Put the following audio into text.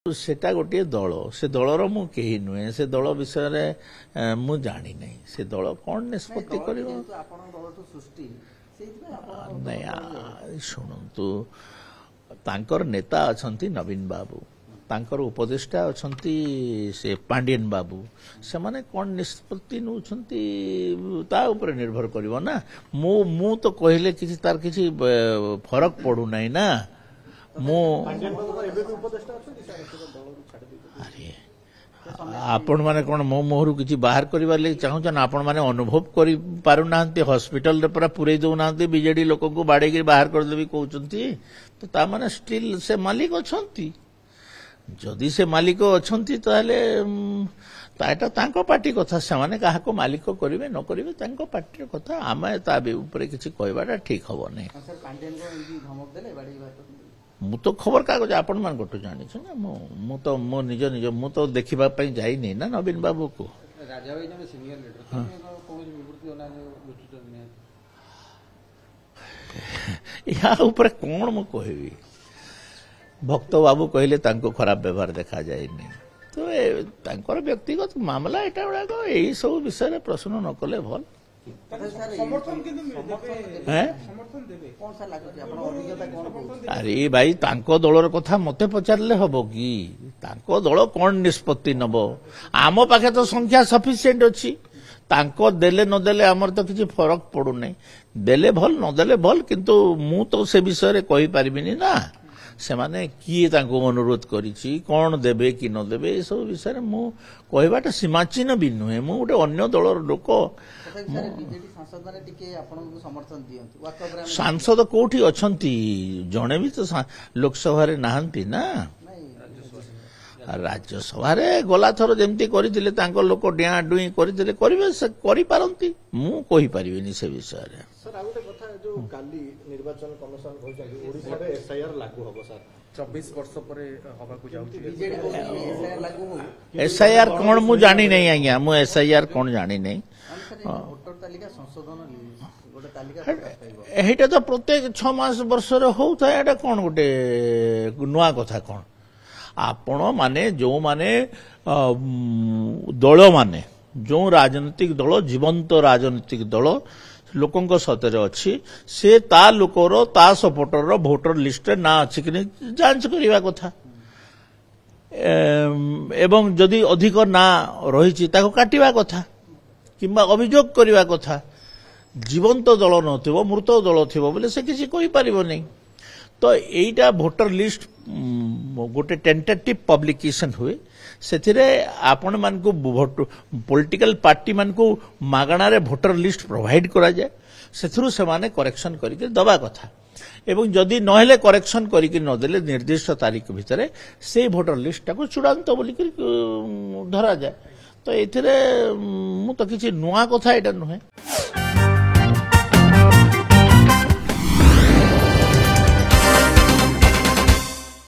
सेटा गोटे दल से दलर मु कही नुहे से दल विषय मु जानी नहीं से दल कौन निष्पत्ति कर शुणु तांकर नेता अछंती नवीन बाबू तांकर उपदेष्टा अछंती से पांडियन बाबू से माने कौन निष्पत्ति नउछंती ता ऊपर निर्भर करिवो ना मु तो कहले किछि तार किछि फरक पड़ू नाही ना आपण माने कौन मो मोहरु किछि बाहर करिवार ले चाहूछन आपण माने अनुभव करि पारु नांती हॉस्पिटल रे पूरा पुरै दउ नांती बीजेडी लोक को बाडे के बाहर कर देबी कहउचंती तो ता माने स्टिल से मालिक अछंती जदि से मालिक अछंती ताले ताटा तांको पार्टी कथा से माने काहा को मालिक करिवे न करिवे तांको पार्टी कथा आमे ता ऊपर किछि कहबाटा ठीक हबो नै सर पांडेन को एंदी धमक देले बाडी बात मु तो खबर कागज आपण मान गोटो जानि छ ना मु तो मो निज मु तो देखिबा पई जाई नै ना नवीन बाबू को राजा भाई जने सीनियर लीडर कोन विवृत्ति होला बुझुत नै या ऊपर कोन मु कहबी भक्त बाबू कहले तांको खराब व्यवहार देखा जाय नै तो तांकर व्यक्तिगत मामला एटा बडा को एही सब विषय रे प्रश्न न कले भल समर्थन देबे कोन सा लागो आपण अभिज्ञता कोन अरे भाई तांको दलर कथा मते पचारले हबो की तांको दल कोन निष्पत्ति नबो आम पाखे तो संख्या सफिशिएंट अछि तांको देले न देले हमर तो किछि फरक पडु नै देले भल न देले भल किंतु मु तो से विषय रे कहि परिबिनी ना से माने किए तांको अनुरोध करिछि कोन देबे कि न देबे ए सब विषय रे मु कहबाटा सीमाचिन भी नुहे मु गोटे अन्य दलर लोक सांसद कोठी अछंती जणे भी तो लोकसभा रे नाहंती ना राज्यसभा रे गला थरो जेमती करिथिले तांको लोक डिया डुई करिथिले करिवे से करि पारंती मु कहि परिबेनी से विषय रे सर आ गोटे कथा जो काली निर्वाचन कमिशन कहै ओडिसा रे एसआईआर लागू होबो सर 24 वर्ष परे हवा को जाउची बीजेडी को एसआईआर लागू हो एसआईआर कोन मु जानि नै आज्ञा मु एसआईआर कोन जानि नै वोटर तालिका संशोधन गोटे तालिका एहिटा तो प्रत्येक 6 मास वर्ष रे होता एटा कोन गोटे नुआ कथा कोन आपण माने जो माने दल माने जो राजनीतिक दल जीवंत राजनीतिक दल लोकंक सतरे अच्छी से ता लोकर ता सपोर्टर रो वोटर लिस्ट रे ना अछि कि जांच करिवा कथा एवं जदि अधिक ना रहिछि ताको काटिवा कथा किंबा अभियोग करिवा कथा जीवंत दल नथिबो मृत दल थिबो बोले से किछि कहि परिबो नै तो एटा वोटर लिस्ट गोटे टेंटेटिव पब्लिकेशन हुए से आपण मान को पॉलिटिकल पार्टी मान को मागणा रे वोटर लिस्ट प्रोवाइड करा जाए सेथुरु से माने करेक्शन करके दबा कथा एवं जदि नहेले करेक्शन करके न देले निर्दिष्ट तारीख भितर से वोटर लिस्ट को चूड़ांत बोली धरा जाए तो एथिरे मु तो किछि नुआ कथा एटा नुहे।